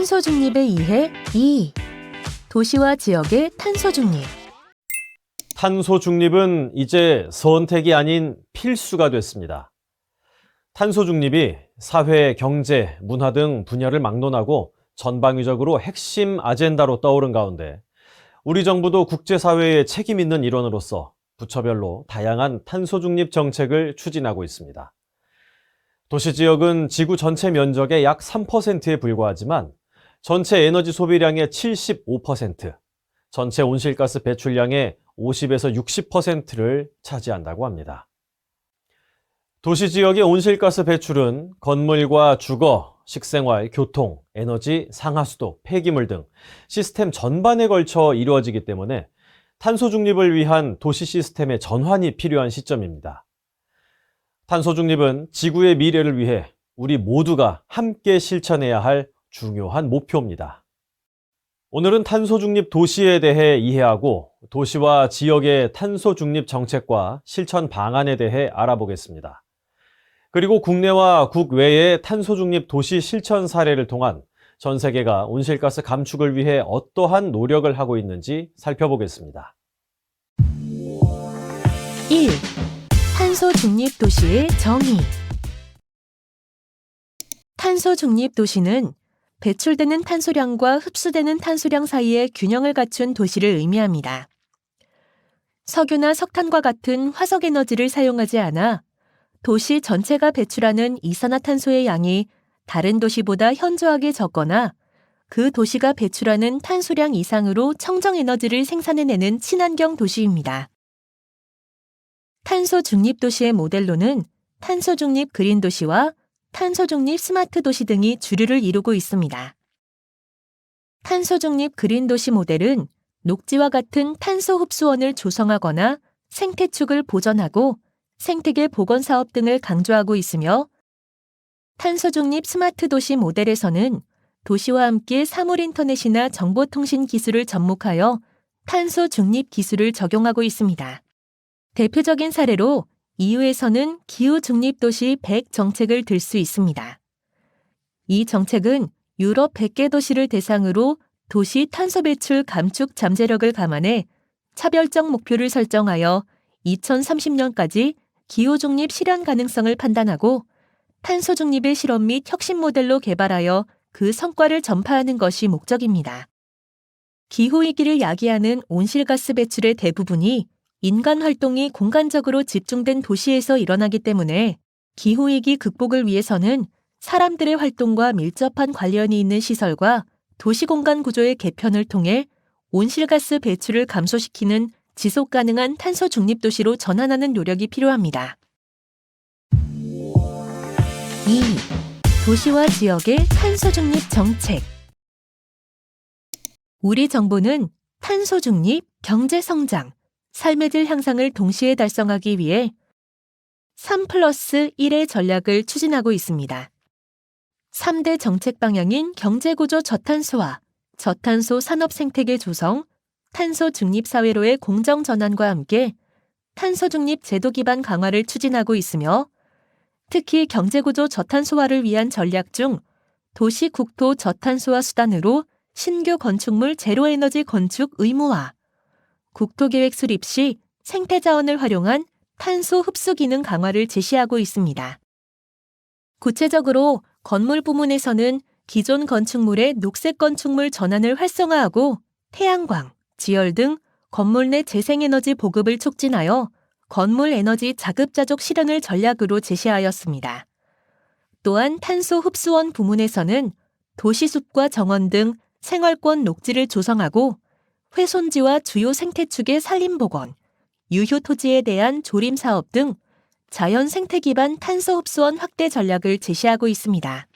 탄소 중립의 이해 2. 도시와 지역의 탄소 중립. 탄소 중립은 이제 선택이 아닌 필수가 됐습니다. 탄소 중립이 사회, 경제, 문화 등 분야를 막론하고 전방위적으로 핵심 아젠다로 떠오른 가운데 우리 정부도 국제사회에 책임 있는 일원으로서 부처별로 다양한 탄소 중립 정책을 추진하고 있습니다. 도시지역은 지구 전체 면적의 약 3%에 불과하지만 전체 에너지 소비량의 75%, 전체 온실가스 배출량의 50에서 60%를 차지한다고 합니다. 도시지역의 온실가스 배출은 건물과 주거, 식생활, 교통, 에너지, 상하수도, 폐기물 등 시스템 전반에 걸쳐 이루어지기 때문에 탄소 중립을 위한 도시 시스템의 전환이 필요한 시점입니다. 탄소 중립은 지구의 미래를 위해 우리 모두가 함께 실천해야 할 중요한 목표입니다. 오늘은 탄소 중립 도시에 대해 이해하고 도시와 지역의 탄소 중립 정책과 실천 방안에 대해 알아보겠습니다. 그리고 국내와 국외의 탄소 중립 도시 실천 사례를 통한 전 세계가 온실가스 감축을 위해 어떠한 노력을 하고 있는지 살펴보겠습니다. 1. 탄소 중립 도시의 정의. 탄소 중립 도시는 배출되는 탄소량과 흡수되는 탄소량 사이의 균형을 갖춘 도시를 의미합니다. 석유나 석탄과 같은 화석 에너지를 사용하지 않아 도시 전체가 배출하는 이산화탄소의 양이 다른 도시보다 현저하게 적거나 그 도시가 배출하는 탄소량 이상으로 청정 에너지를 생산해내는 친환경 도시입니다. 탄소 중립 도시의 모델로는 탄소 중립 그린 도시와 탄소 중립 스마트 도시 등이 주류를 이루고 있습니다. 탄소 중립 그린 도시 모델은 녹지와 같은 탄소 흡수원을 조성하거나 생태축을 보전하고 생태계 복원 사업 등을 강조하고 있으며, 탄소 중립 스마트 도시 모델에서는 도시와 함께 사물 인터넷이나 정보통신 기술을 접목하여 탄소 중립 기술을 적용하고 있습니다. 대표적인 사례로 EU에서는 기후 중립 도시 100 정책을 들 수 있습니다. 이 정책은 유럽 100개 도시를 대상으로 도시 탄소 배출 감축 잠재력을 감안해 차별적 목표를 설정하여 2030년까지 기후 중립 실현 가능성을 판단하고 탄소 중립의 실험 및 혁신 모델로 개발하여 그 성과를 전파하는 것이 목적입니다. 기후위기를 야기하는 온실가스 배출의 대부분이 인간 활동이 공간적으로 집중된 도시에서 일어나기 때문에 기후위기 극복을 위해서는 사람들의 활동과 밀접한 관련이 있는 시설과 도시공간 구조의 개편을 통해 온실가스 배출을 감소시키는 지속가능한 탄소 중립 도시로 전환하는 노력이 필요합니다. 2. 도시와 지역의 탄소 중립 정책. 우리 정부는 탄소 중립, 경제 성장, 삶의 질 향상을 동시에 달성하기 위해 3+1의 전략을 추진하고 있습니다. 3대 정책 방향인 경제구조 저탄소화, 저탄소 산업 생태계 조성, 탄소 중립 사회로의 공정 전환과 함께 탄소 중립 제도 기반 강화를 추진하고 있으며, 특히 경제구조 저탄소화를 위한 전략 중 도시 국토 저탄소화 수단으로 신규 건축물 제로에너지 건축 의무화, 국토계획 수립 시 생태자원을 활용한 탄소 흡수 기능 강화를 제시하고 있습니다. 구체적으로 건물 부문에서는 기존 건축물의 녹색 건축물 전환을 활성화하고 태양광, 지열 등 건물 내 재생에너지 보급을 촉진하여 건물 에너지 자급자족 실현을 전략으로 제시하였습니다. 또한 탄소 흡수원 부문에서는 도시숲과 정원 등 생활권 녹지를 조성하고 훼손지와 주요 생태축의 산림복원, 유효토지에 대한 조림 사업 등 자연 생태 기반 탄소 흡수원 확대 전략을 제시하고 있습니다.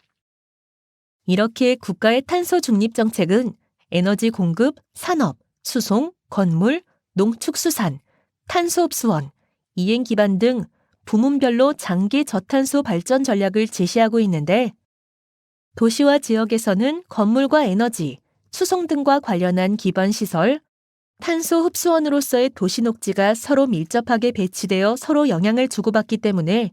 이렇게 국가의 탄소 중립 정책은 에너지 공급, 산업, 수송, 건물, 농축수산, 탄소 흡수원, 이행 기반 등 부문별로 장기 저탄소 발전 전략을 제시하고 있는데, 도시와 지역에서는 건물과 에너지, 수송 등과 관련한 기반 시설, 탄소 흡수원으로서의 도시 녹지가 서로 밀접하게 배치되어 서로 영향을 주고받기 때문에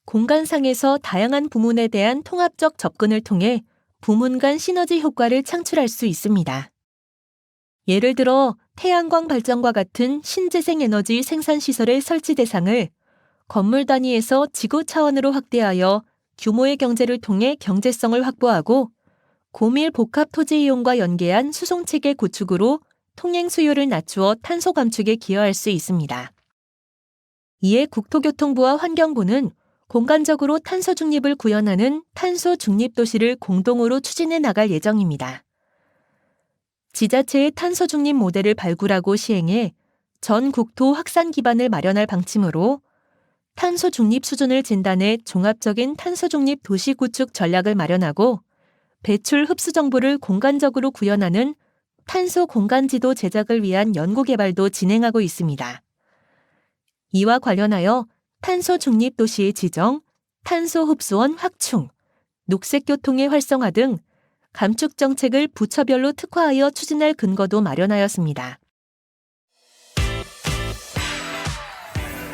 공간상에서 다양한 부문에 대한 통합적 접근을 통해 부문 간 시너지 효과를 창출할 수 있습니다. 예를 들어 태양광 발전과 같은 신재생 에너지 생산 시설의 설치 대상을 건물 단위에서 지구 차원으로 확대하여 규모의 경제를 통해 경제성을 확보하고 고밀 복합 토지 이용과 연계한 수송체계 구축으로 통행 수요를 낮추어 탄소 감축에 기여할 수 있습니다. 이에 국토교통부와 환경부는 공간적으로 탄소 중립을 구현하는 탄소 중립 도시를 공동으로 추진해 나갈 예정입니다. 지자체의 탄소 중립 모델을 발굴하고 시행해 전 국토 확산 기반을 마련할 방침으로 탄소 중립 수준을 진단해 종합적인 탄소 중립 도시 구축 전략을 마련하고 배출 흡수 정보를 공간적으로 구현하는 탄소 공간지도 제작을 위한 연구 개발도 진행하고 있습니다. 이와 관련하여 탄소 중립 도시의 지정, 탄소 흡수원 확충, 녹색 교통의 활성화 등 감축 정책을 부처별로 특화하여 추진할 근거도 마련하였습니다.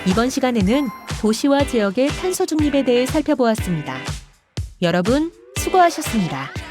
이번 시간에는 도시와 지역의 탄소 중립에 대해 살펴보았습니다. 여러분, 수고하셨습니다.